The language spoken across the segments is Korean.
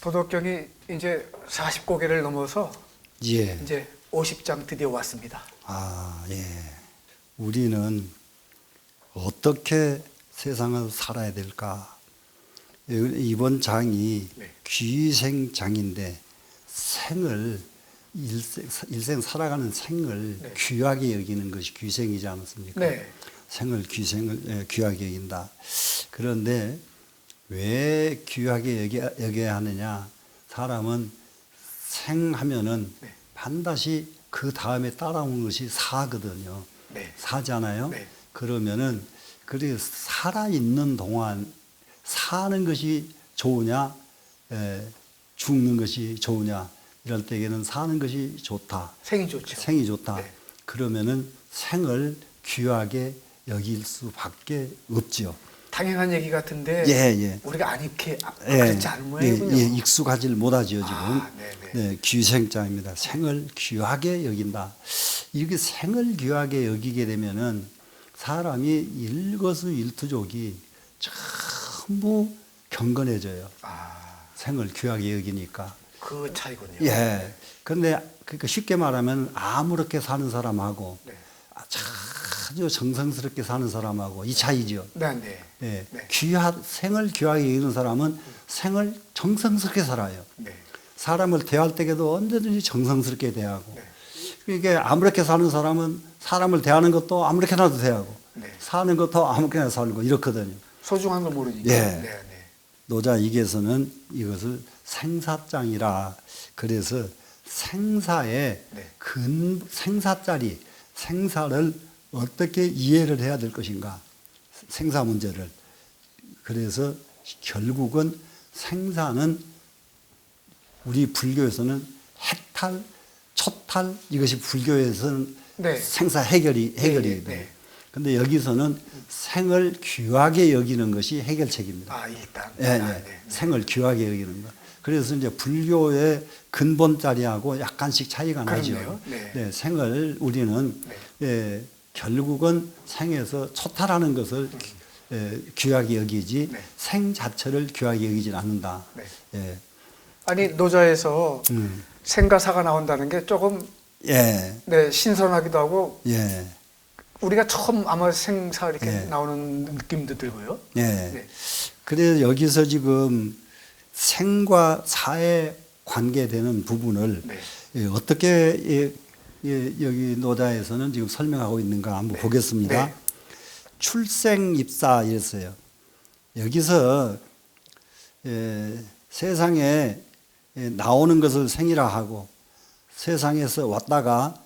도덕경이 이제 40고개를 넘어서 예. 이제 50장 드디어 왔습니다. 아, 예. 우리는 어떻게 세상을 살아야 될까? 이번 장이 네. 귀생장인데 생을 일생 살아가는 생을 네. 귀하게 여기는 것이 귀생이지 않습니까? 네. 귀생을 귀하게 여긴다. 그런데 왜 귀하게 여겨야 하느냐? 사람은 생하면은 네. 반드시 그 다음에 따라오는 것이 사거든요. 네. 사잖아요. 네. 그러면은 그래 살아있는 동안 사는 것이 좋으냐, 죽는 것이 좋으냐 이럴 때에는 사는 것이 좋다. 생이 좋죠. 생이 좋다. 네. 그러면은 생을 귀하게 여길 수밖에 없지요. 당연한 얘기 같은데 예. 우리가 안 익히 그렇지 않은 모양이군요. 예, 익숙하질 못하지요 지금. 아, 네네. 네, 귀생자입니다. 생을 귀하게 여긴다. 이게 생을 귀하게 여기게 되면은 사람이 일거수일투족이 전부 경건해져요. 아, 생을 귀하게 여기니까. 그 차이군요. 예. 그런데 그러니까 쉽게 말하면 아무렇게 사는 사람하고 네. 아주 정성스럽게 사는 사람하고 이 차이죠. 네. 예. 네. 생을 귀하게 여기는 사람은 생을 정성스럽게 살아요. 네. 사람을 대할 때에도 언제든지 정성스럽게 대하고. 네. 이게 아무렇게 사는 사람은 사람을 대하는 것도 아무렇게나도 대하고 네. 사는 것도 아무렇게나 살고 이렇거든요. 소중한 걸 모르니까. 예. 네. 노자익에서는 이것을 생사장이라 그래서 생사의 네. 생사짜리 생사를 어떻게 이해를 해야 될 것인가 생사 문제를 그래서 결국은 생사는 우리 불교에서는 해탈 초탈 이것이 불교에서는 네. 생사 해결이 돼요. 네. 근데 여기서는 생을 귀하게 여기는 것이 해결책입니다. 아, 일단. 예. 네. 생을 귀하게 여기는 것. 그래서 이제 불교의 근본자리하고 약간씩 차이가 나죠. 그렇네요. 네. 생을 우리는 결국은 생에서 초탈하는 것을 귀하게 여기지 네. 생 자체를 귀하게 여기진 않는다. 네. 예. 아니 노자에서 생과 사가 나온다는 게 조금 예. 네, 신선하기도 하고 예. 우리가 처음 아마 생사 이렇게 예. 나오는 느낌도 들고요. 예. 네. 그래서 여기서 지금 생과 사에 관계되는 부분을 네. 어떻게 여기 노자에서는 지금 설명하고 있는가 한번 네. 보겠습니다. 네. 출생입사 이랬어요. 여기서 세상에 나오는 것을 생이라 하고 세상에서 왔다가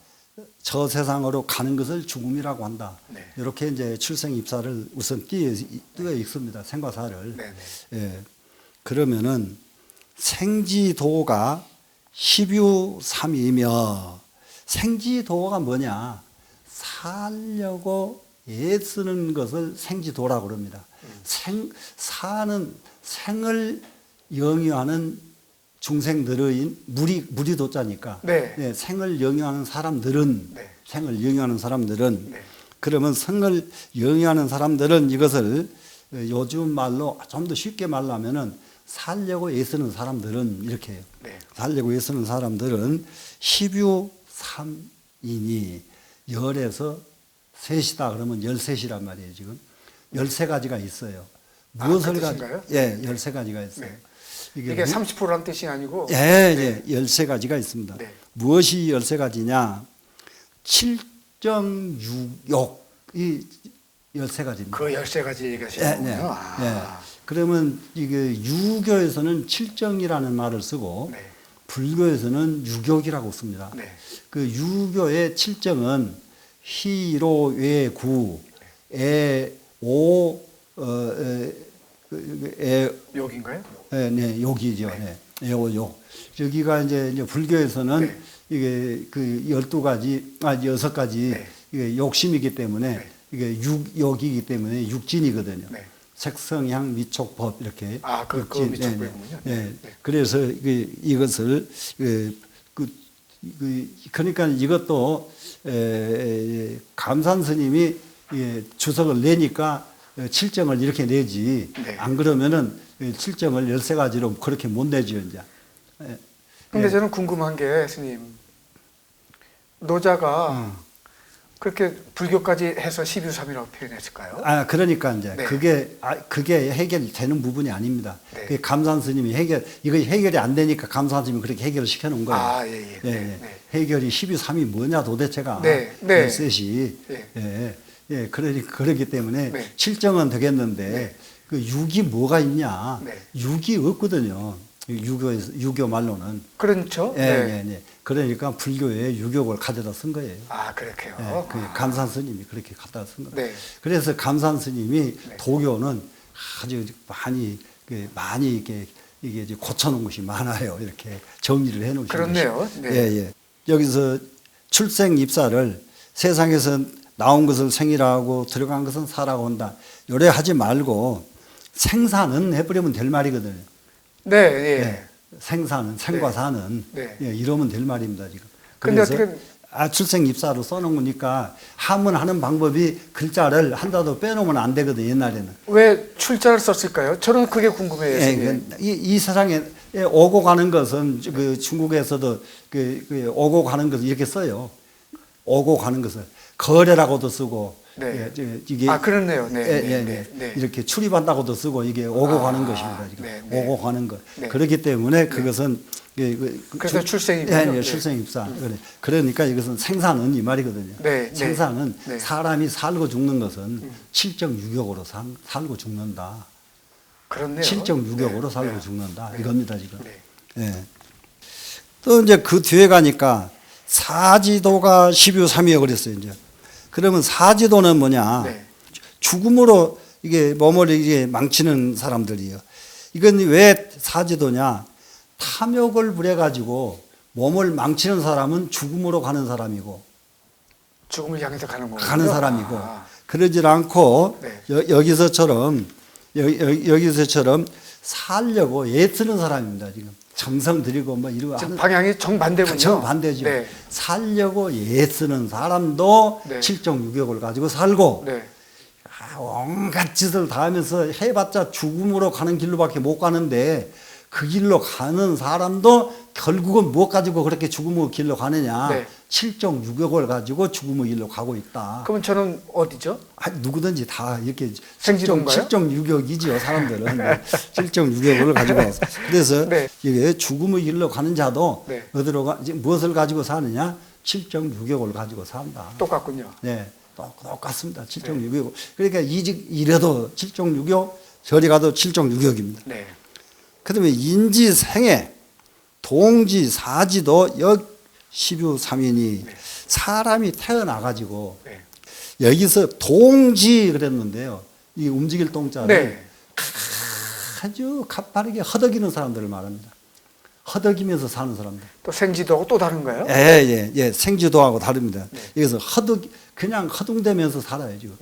저 세상으로 가는 것을 죽음이라고 한다. 네. 이렇게 이제 출생입사를 우선 띄어 있습니다. 생과 사를. 네. 예. 그러면은 생지도가 십유삼이며 생지도가 뭐냐? 살려고 애쓰는 것을 생지도라고 그럽니다. 사는 생을 영위하는 중생들의 물이 도자니까 네. 생을 영위하는 사람들은 네. 생을 영위하는 사람들은 네. 그러면 생을 영위하는 사람들은 이것을 요즘 말로 좀 더 쉽게 말하면은 살려고 애쓰는 사람들은 이렇게 해요. 네. 살려고 애쓰는 사람들은 십유삼이니 열에서 셋이다 그러면 13이란 말이에요 지금 13가지가 있어요. 무엇을 그 가지고 뜻인가요? 예, 13가지가 있어요. 네. 이게 30%라는 뜻이 아니고 예, 13가지가 있습니다. 네. 무엇이 13가지냐? 칠정육욕이 13가지입니다. 그 13가지 얘기하시는 거군요. 아. 그러면 이게 유교에서는 칠정이라는 말을 쓰고 네. 불교에서는 유욕이라고 씁니다. 네. 그 유교의 칠정은 희로외구 애오 욕인가요? 네, 욕이죠. 네. 욕. 여기가 이제 불교에서는 네. 이게 그 12가지, 6가지 네. 이게 욕심이기 때문에 네. 이게 육욕이기 때문에 육진이거든요. 네. 색성향 미촉법 이렇게. 아, 그 미촉법이군요. 네. 그래서 이것을 그러니까 이것도 감산 스님이 주석을 내니까 칠정을 이렇게 내지. 네. 안 그러면은 칠정을 13가지로 그렇게 못 내지요, 이제. 예. 근데 예. 저는 궁금한 게 스님, 노자가 그렇게 불교까지 해서 12.3이라고 표현했을까요? 아, 그러니까 이제 네. 그게 해결이 되는 부분이 아닙니다. 네. 그게 감산 스님이 이거 해결이 안 되니까 감산 스님이 그렇게 해결을 시켜 놓은 거예요. 아, 예, 예. 예, 네, 예. 네. 해결이 12.3이 뭐냐 도대체가. 네, 네. 셋이. 예. 예. 예, 그러기 때문에 네. 칠정은 되겠는데 네. 그 육이 뭐가 있냐? 네. 육이 없거든요. 유교 말로는. 그렇죠? 예, 네. 예, 예. 그러니까 불교에 유교를 가져다 쓴 거예요. 아, 그렇게요? 예, 그 감산 스님이 그렇게 갖다 쓴 거예요. 네. 그래서 감산 스님이 네. 도교는 아주 많이 이게 이제 고쳐놓은 것이 많아요. 이렇게 정리를 해놓으신 그렇네요. 것이. 네. 예, 예. 여기서 출생 입사를 세상에서 나온 것을 생이라고 들어간 것은 사라고 한다. 요래 하지 말고 생사는 해버리면 될 말이거든요. 네, 예. 예. 생사는 생과 네. 사는 네. 예, 이러면 될 말입니다 지금. 근데 그래서 어떻게 출생 입사로 써놓은 거니까 함문하는 방법이 글자를 한자도 빼놓으면 안 되거든 옛날에는. 왜 출자를 썼을까요? 저는 그게 궁금해요. 예, 스님. 이 세상에 오고 가는 것은 그 중국에서도 오고 가는 것을 이렇게 써요. 오고 가는 것을 거래라고도 쓰고. 네. 이게 아, 그렇네요. 네, 예, 네, 예, 네, 네. 이렇게 출입한다고도 쓰고 이게 오고 가는 것입니다 지금. 네, 네. 오고 가는 것. 네. 그렇기 때문에 그것은 그래서 출생입니다. 예, 예, 네. 출생 입사. 그러니까 이것은 생사는 이 말이거든요. 네, 네. 생사는 네. 사람이 살고 죽는 것은 칠정 유격으로 살고 죽는다. 그렇네요. 칠정 유격으로 네, 살고 네. 죽는다. 네. 이겁니다 지금. 네. 예. 또 이제 그 뒤에 가니까 사지도가 12.3이요 그랬어요 이제. 그러면 사지도는 뭐냐? 네. 죽음으로 이게 몸을 이게 망치는 사람들이요. 이건 왜 사지도냐? 탐욕을 부려가지고 몸을 망치는 사람은 죽음으로 가는 사람이고, 죽음을 향해서 가는 거군요. 가는 사람이고, 아, 그러질 않고 네. 여기서처럼 살려고 애쓰는 사람입니다 지금. 정성 들이고 뭐 이러고 지금 하는 방향이 정반대군요. 정반대죠. 네. 살려고 애쓰는 사람도 네. 칠정 유격을 가지고 살고 네. 온갖 짓을 다 하면서 해봤자 죽음으로 가는 길로밖에 못 가는데 그 길로 가는 사람도 결국은 무엇 가지고 그렇게 죽음의 길로 가느냐? 네. 칠정 유격을 가지고 죽음의 길로 가고 있다. 그러면 저는 어디죠? 누구든지 다 이렇게 생지도인가요? 칠정 유격이지요 사람들은. 칠정 유격을 가지고 와서. 그래서 네. 이게 죽음의 길로 가는 자도 네. 어디로 이제 무엇을 가지고 사느냐? 칠정 유격을 가지고 산다. 똑같군요. 네, 똑같습니다. 칠정 유격. 그러니까 이래도 칠정 유격, 저리 가도 칠정 유격입니다. 네. 그다음에 인지생애, 동지, 사지도 역 12.3이니 네. 사람이 태어나 가지고 네. 여기서 동지 그랬는데요. 이 움직일 동자를 네. 아주 가파르게 허덕이는 사람들을 말합니다. 허덕이면서 사는 사람들. 또 생지도하고 또 다른가요? 예. 생지도하고 다릅니다. 네. 여기서 그냥 허둥대면서 살아요, 지금.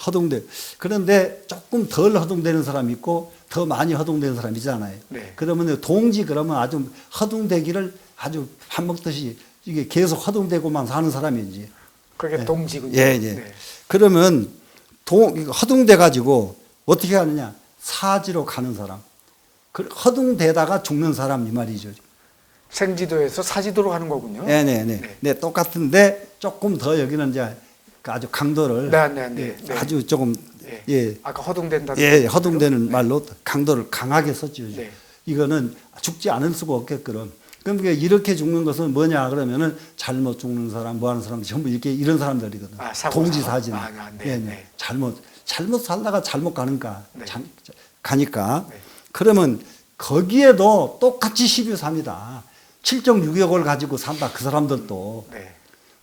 허둥대. 그런데 조금 덜 허둥대는 사람이 있고 더 많이 허둥대는 사람이 있잖아요. 네. 그러면 동지 그러면 아주 허둥대기를 아주 밥 먹듯이 이게 계속 허둥대고만 사는 사람이지. 그게 동지군요. 예. 네. 그러면 허둥대 가지고 어떻게 하느냐? 사지로 가는 사람. 허둥대다가 죽는 사람 이 말이죠. 생지도에서 사지도로 가는 거군요. 네, 똑같은데 조금 더 여기는 이제 아주 강도를 네. 아주 조금 네. 아까 허둥댄다. 허둥대는 말로 강도를 강하게 썼죠. 네. 이거는 죽지 않을 수가 없게끔. 그러니까 이렇게 죽는 것은 뭐냐 그러면은 잘못 죽는 사람, 뭐 하는 사람 전부 이렇게 이런 사람들이거든. 동지사진. 네. 잘못 살다가 잘못 가니까 네. 가니까 네. 그러면 거기에도 똑같이 12.3이다. 칠정 유격을 가지고 산다. 그 사람들도 네.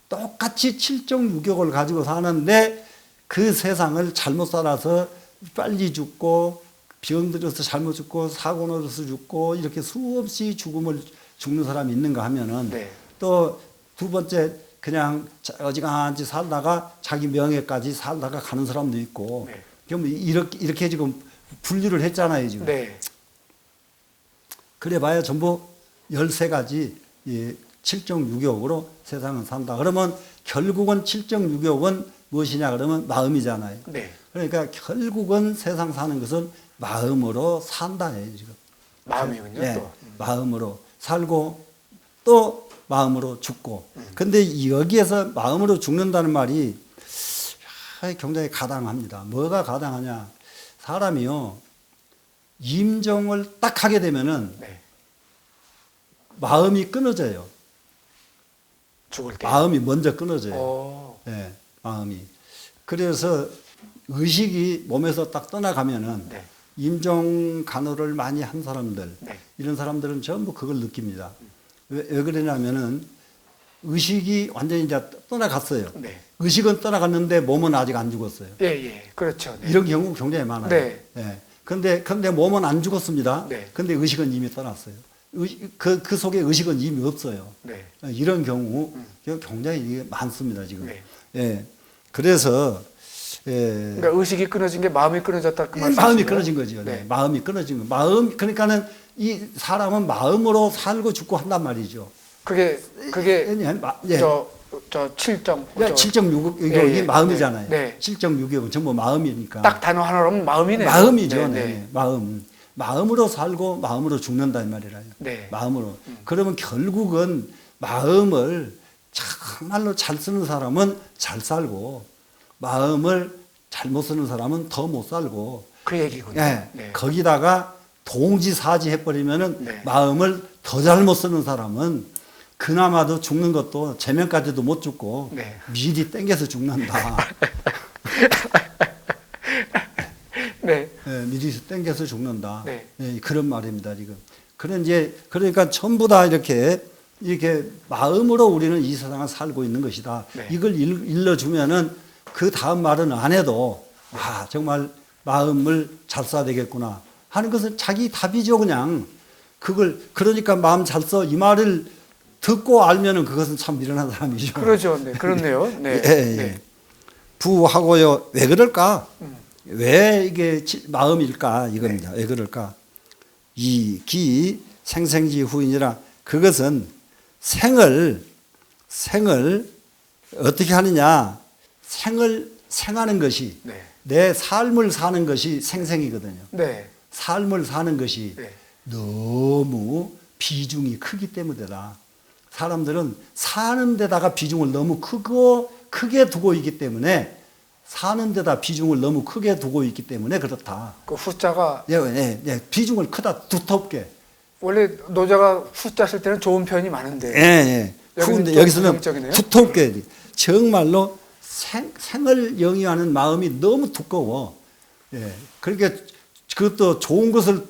똑같이 칠정 유격을 가지고 사는데 그 세상을 잘못 살아서 빨리 죽고 병 들어서 잘못 죽고 사고 나서 죽고 이렇게 수없이 죽는 사람이 있는가 하면은 네. 또 두 번째 그냥 어지간히 살다가 자기 명예까지 살다가 가는 사람도 있고 네. 그럼 이렇게 지금 분류를 했잖아요 지금. 네. 그래봐야 전부 13가지 칠정 유격으로 세상을 산다. 그러면 결국은 칠정 유격은 무엇이냐 그러면 마음이잖아요. 네. 그러니까 결국은 세상 사는 것은 마음으로 산다예요, 지금. 마음이군요. 네, 또. 마음으로 살고 또 마음으로 죽고. 근데 여기에서 마음으로 죽는다는 말이 굉장히 가당합니다. 뭐가 가당하냐? 사람이요, 임종을 딱 하게 되면은 네. 마음이 끊어져요. 죽을 때. 마음이 먼저 끊어져요. 오. 네, 마음이. 그래서 의식이 몸에서 딱 떠나가면은 네. 임종 간호를 많이 한 사람들, 네. 이런 사람들은 전부 그걸 느낍니다. 왜 그러냐면은 의식이 완전히 이제 떠나갔어요. 네. 의식은 떠나갔는데 몸은 아직 안 죽었어요. 예, 예. 그렇죠. 네. 이런 경우 굉장히 많아요. 네. 예. 근데 몸은 안 죽었습니다. 네. 근데 의식은 이미 떠났어요. 그 속에 의식은 이미 없어요. 네. 이런 경우 굉장히 많습니다, 지금. 네. 예. 그래서 그러니까 의식이 끊어진 게 마음이 끊어졌다 그 말씀이신가요? 마음이 끊어진 거죠. 네. 네. 마음이 끊어진 거. 그러니까는 이 사람은 마음으로 살고 죽고 한단 말이죠. 그게 예. 저 7점. 7.6억이 예, 예. 마음이잖아요. 네. 7.6억은 전부 마음이니까. 딱 단어 하나로 하면 마음이네요. 마음이죠. 네. 네. 마음. 마음으로 살고 마음으로 죽는다는 말이라요. 네. 마음으로. 그러면 결국은 마음을 정말로 잘 쓰는 사람은 잘 살고 마음을 잘못 쓰는 사람은 더 못 살고. 그 얘기군요. 예. 네. 거기다가 동지사지 해버리면은 네. 마음을 더 잘못 쓰는 사람은 그나마도 죽는 것도 제명까지도 못 죽고 네. 미리 땡겨서 죽는다. 네. 예, 미리 땡겨서 죽는다. 네. 예, 그런 말입니다, 지금. 그러니까 전부 다 이렇게 마음으로 우리는 이 세상을 살고 있는 것이다. 네. 이걸 일러주면은 그 다음 말은 안 해도, 정말 마음을 잘 써야 되겠구나 하는 것은 자기 답이죠, 그냥. 그러니까 마음 잘 써. 이 말을 듣고 알면은 그것은 참 미련한 사람이죠. 그러죠. 네. 그렇네요. 네. 예, 예. 네. 부하고요. 왜 그럴까? 왜 이게 마음일까? 이겁니다. 왜 그럴까? 기 생생지 후인이라, 그것은 생을 어떻게 하느냐? 생하는 것이, 네. 내 삶을 사는 것이 생생이거든요. 네. 삶을 사는 것이 네. 너무 비중이 크기 때문이다. 사람들은 사는 데다가 비중을 너무 크게 두고 있기 때문에, 사는 데다 비중을 너무 크게 두고 있기 때문에 그렇다. 그 후자가 비중을 크다, 두텁게. 원래 노자가 후자 쓸 때는 좋은 표현이 많은데. 그런데 좀 여기서는 부정적이네요. 두텁게, 정말로 생을 영위하는 마음이 너무 두꺼워. 그러니까 그것도 좋은 것을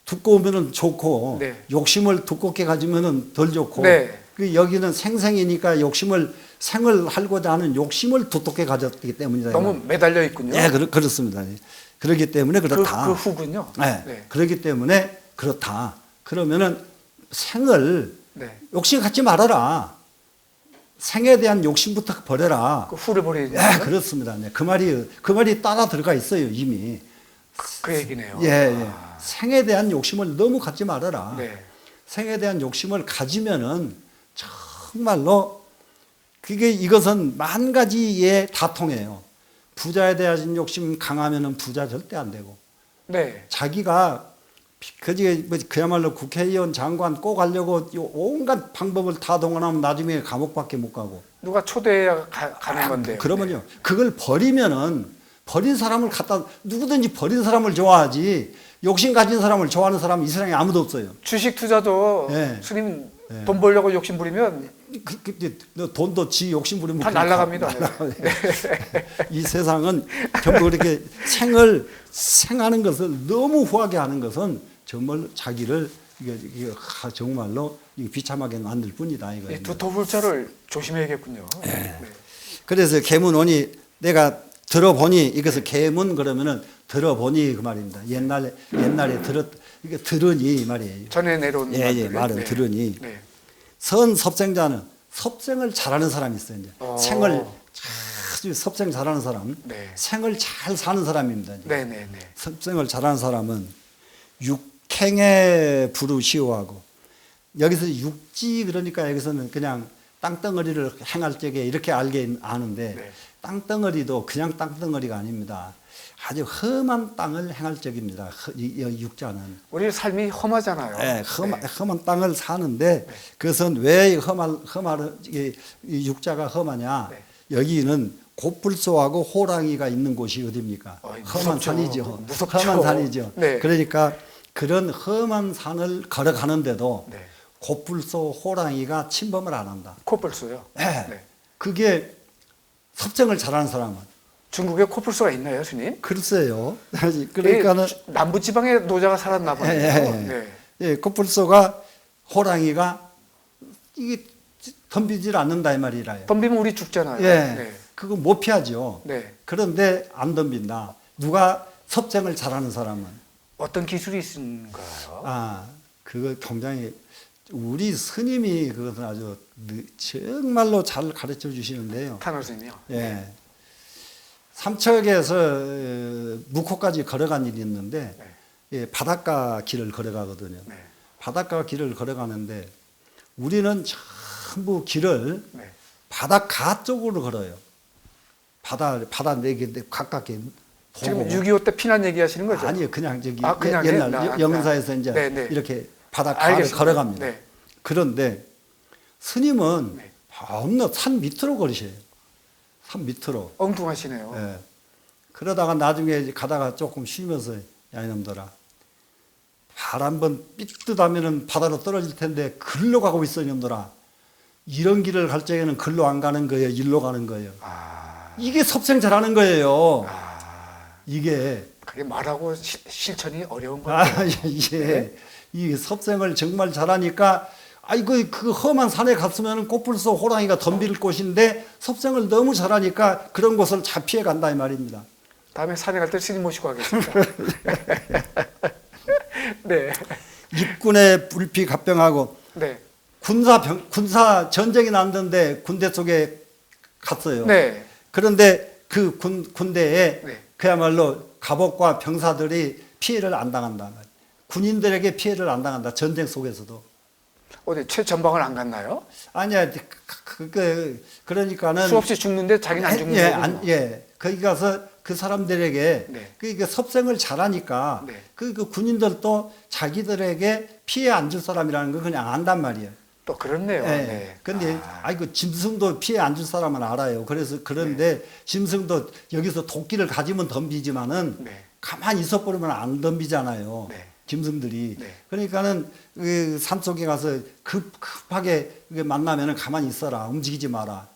두꺼우면은 좋고, 네. 욕심을 두껍게 가지면은 덜 좋고. 네. 여기는 생이니까 생을 하고자 하는 욕심을 두텁게 가졌기 때문이다. 너무 매달려 있군요. 그렇습니다. 그렇기 때문에 그렇다. 그 후군요. 네. 그렇기 때문에 그렇다. 그러면은 생을 네. 욕심 갖지 말아라. 생에 대한 욕심부터 버려라. 그 후를 버리는. 그렇습니다. 그 말이 따라 들어가 있어요, 이미. 그 얘기네요. 생에 대한 욕심을 너무 갖지 말아라. 네. 생에 대한 욕심을 가지면은 정말로 이것은 만 가지에 다 통해요. 부자에 대한 욕심 강하면은 부자 절대 안 되고. 네. 자기가 그야말로 국회의원 장관 꼭 하려고 온갖 방법을 다 동원하면 나중에 감옥밖에 못 가고. 누가 초대해야 가는 건데요. 그러면요. 그걸 버리면은 버린 사람을 누구든지 버린 사람을 좋아하지, 욕심 가진 사람을 좋아하는 사람은 이 세상에 아무도 없어요. 주식 투자도 네. 스님 돈 벌려고 욕심 부리면 돈도 지 욕심 부리면 다 그냥 날아갑니다. 이 세상은 전부 그렇게 생하는 것을 너무 후하게 하는 것은 정말 자기를 이게 정말로 비참하게 만들 뿐이다. 이거. 두터불자를 조심해야겠군요. 네. 그래서 계문원이 내가 들어보니, 이것을 계문 그러면은 들어보니 그 말입니다. 옛날에 이게 들으니 이 말이에요. 전에 내려온 말은 네. 들으니. 네. 선 섭생자는 섭생을 잘하는 사람이 있어요. 이제. 생을 아주 섭생 잘하는 사람, 네. 생을 잘 사는 사람입니다. 네네네. 섭생을 잘하는 사람은 육행에 부르시오하고, 여기서 육지 그러니까 여기서는 그냥 땅덩어리를 행할 적에 이렇게 아는데 네. 땅덩어리도 그냥 땅덩어리가 아닙니다. 아주 험한 땅을 행할 적입니다. 이 육자는. 우리 삶이 험하잖아요. 네, 험한 땅을 사는데 그것은 왜 이 육자가 험하냐? 네. 여기는 고불소하고 호랑이가 있는 곳이 어디입니까? 험한 무섭죠. 산이죠. 무섭죠. 험한 산이죠. 네. 그러니까 그런 험한 산을 걸어가는데도 네. 고불소 호랑이가 침범을 안 한다. 코뿔소요. 네. 네. 그게 섭정을 잘하는 사람은 중국에 코뿔소가 있나요, 스님? 글쎄요. 그러니까는 남부 지방에 노자가 살았나 보네요. 네. 예, 코뿔소가 호랑이가 이게 덤비질 않는다 이 말이라요. 덤비면 우리 죽잖아요. 예, 네. 그거 못 피하죠. 네. 그런데 안 덤빈다. 누가 섭정을 잘하는 사람은 어떤 기술이 있는가요? 그거 굉장히 우리 스님이 그것은 아주 정말로 잘 가르쳐 주시는데요. 탄원 스님이요. 예. 삼척에서 묵호까지 걸어간 일이 있는데 네. 예, 바닷가 길을 걸어가거든요. 네. 바닷가 길을 걸어가는데 우리는 전부 길을 네. 바닷가 쪽으로 걸어요. 바다 네개 가깝게 지금 보고. 6.25 때 피난 얘기하시는 거죠? 아니요, 그냥 저기 그냥 옛날 영사에서 이제 네, 네. 이렇게 바닷가를 알겠습니다. 걸어갑니다. 네. 그런데 스님은 네. 겁나 산 밑으로 걸으셔요. 산 밑으로. 엉뚱하시네요. 예. 그러다가 나중에 이제 가다가 조금 쉬면서 야 이놈들아 발 한번 삐끗 하면은 바다로 떨어질 텐데 글로 가고 있어 이놈들아. 이런 길을 갈 적에는 글로 안 가는 거예요. 일로 가는 거예요. 이게 섭생 잘하는 거예요. 이게 그게 말하고 실천이 어려운 거예요. 예. 이 섭생을 정말 잘하니까 아이고 그 험한 산에 갔으면 코뿔소 호랑이가 덤빌 곳인데 섭생을 너무 잘하니까 그런 곳을 잘 피해 간다 이 말입니다. 다음에 산에 갈 때 스님 모시고 가겠습니다. 네. 육군의 불피 갑병하고 네. 군사 전쟁이 났는데 군대 속에 갔어요. 네. 그런데 그 군대에 네. 그야말로 갑옷과 병사들이 피해를 안 당한다. 군인들에게 피해를 안 당한다. 전쟁 속에서도. 어디 최전방을 안 갔나요? 아니야. 그러니까는 수없이 죽는데 자기는 안 죽는 거군요. 거기 가서 그 사람들에게 네. 그 섭생을 잘하니까 네. 그 군인들도 자기들에게 피해 안 줄 사람이라는 걸 그냥 안단 말이에요. 또 그렇네요. 예. 네. 근데 아이고 짐승도 피해 안 줄 사람은 알아요. 그런데 짐승도 여기서 도끼를 가지면 덤비지만은 네. 가만히 있어 버리면 안 덤비잖아요. 네. 짐승들이. 네. 그러니까는 그 산속에 가서 급하게 만나면은 가만히 있어라. 움직이지 마라.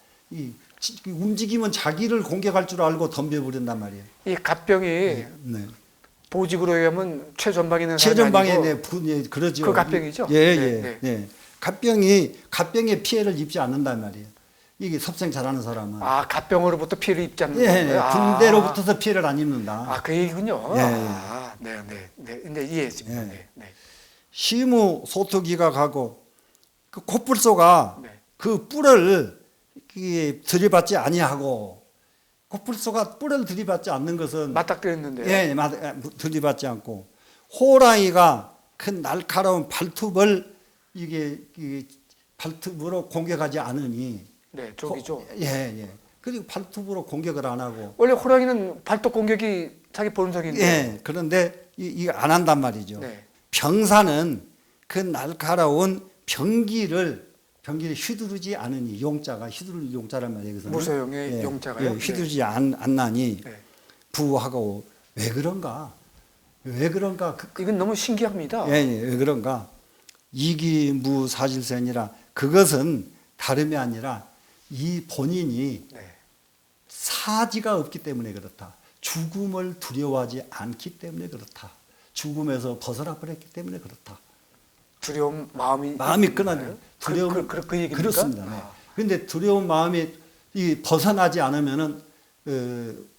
움직이면 자기를 공격할 줄 알고 덤벼버린단 말이에요. 이 갑병이 네. 보직으로 의하면 최전방에 있는 사람이 최전방에 아니고 그러죠. 그 갑병이죠? 예. 네, 네. 갑병의 피해를 입지 않는단 말이에요. 이게 섭생 잘하는 사람은. 갑병으로부터 피해를 입지 않는 예, 거예요? 군대로부터서 피해를 안 입는다. 그 얘기군요. 예. 네, 이해했습니다. 예. 네, 네. 시무 소투기가 가고 그 코뿔소가 네. 그 뿔을 들이받지 아니하고 코뿔소가 뿔을 들이받지 않는 것은 맞닥뜨렸는데요. 들이받지 않고 호랑이가 큰 날카로운 발톱을 발톱으로 공격하지 않으니 네, 저기죠. 그리고 발톱으로 공격을 안 하고 원래 호랑이는 발톱 공격이 자기 본성인데. 그런데 이거 안 한단 말이죠. 네. 병사는 그 날카로운 병기를 휘두르지 않으니 용자가 휘두를 용자란 말이에요. 그래서 무소용의 용자가요? 휘두르지 않나니 네. 부하고 왜 그런가? 이건 너무 신기합니다. 왜 그런가? 이기무사실세니라 그것은 다름이 아니라 이 본인이 네. 사지가 없기 때문에 그렇다. 죽음을 두려워하지 않기 때문에 그렇다. 죽음에서 벗어나 버렸기 때문에 그렇다. 두려운 마음이 끊어요. 두려움 그 얘기입니까? 그렇습니다. 그런데 두려운 마음이 벗어나지 않으면은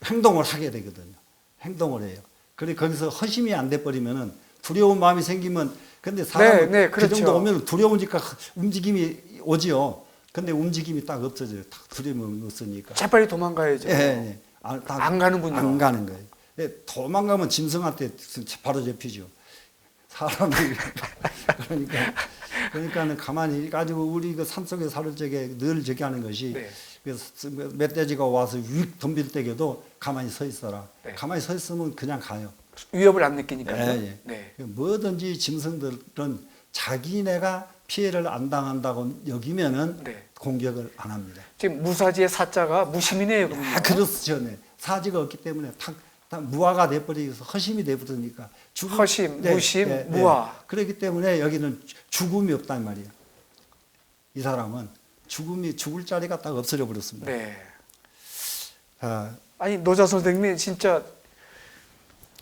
행동을 하게 되거든요. 행동을 해요. 그래 거기서 허심이 안 돼 버리면은 두려운 마음이 생기면 근데 사람은 그렇죠. 그 정도 오면 두려우니까 움직임이 오지요. 근데 움직임이 딱 없어져요. 딱 두려움이 없으니까. 재빨리 도망가야죠. 안 가는군요. 안 가는 거예요. 도망가면 짐승한테 바로 잡히죠. 사람이 그러니까 그러니까는 가만히 가지고 우리 그 산속에 살을 적에 늘 저기 하는 것이 네. 그래서 멧돼지가 와서 휙 덤빌 때에도 가만히 서 있어라. 네. 가만히 서 있으면 그냥 가요. 위협을 안 느끼니까요. 예, 예. 네. 뭐든지 짐승들은 자기네가 피해를 안 당한다고 여기면은 네. 공격을 안 합니다. 지금 무사지의 사자가 무심이네요. 그러면. 그렇죠. 네. 사지가 없기 때문에 탁 무화가 돼버리면서 허심이 돼버리니까 허심, 무심, 무화. 그렇기 때문에 여기는 죽음이 없단 말이에요. 이 사람은 죽을 자리가 딱 없어져 버렸습니다. 네. 아, 아니 노자 선생님이 진짜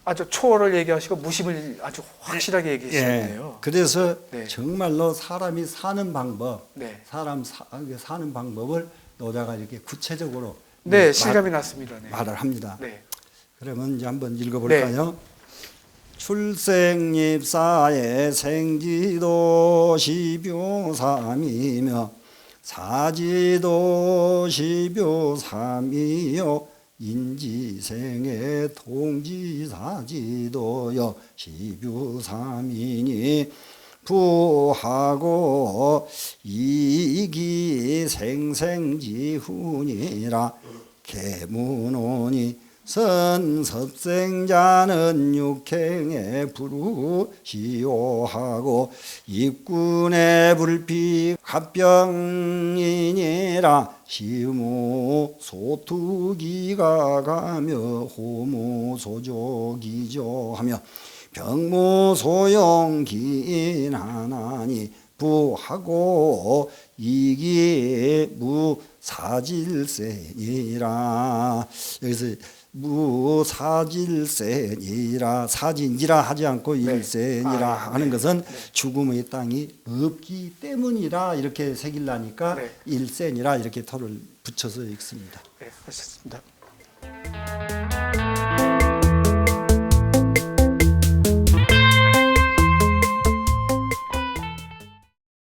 아주 초월을 얘기하시고 무심을 아주 확실하게 얘기하시네요. 그래서 네. 정말로 사람이 사는 방법, 네. 사는 방법을 노자가 이렇게 구체적으로 네, 실감이 났습니다. 네. 말을 합니다. 네. 그러면 이제 한번 읽어볼까요? 출생입사의 생지도 시묘삼이며 사지도 시묘삼이요 인지생의 동지사지도여 시묘삼이니 부하고 이기생생지훈이라 계문오니 선섭생자는 육행에 부르시오하고 입군의 불피 갑병이니라 시무 소투기가 가며 호무 소족이죠 하며 병무 소용기나나니 부하고 이기 무사질세니라. 여기서 무사질세니라 사진이라 하지 않고 일세니라 하는 것은 죽음의 땅이 없기 때문이라 이렇게 새길라니까 일세니라 이렇게 토를 붙여서 읽습니다. 네, 하셨습니다.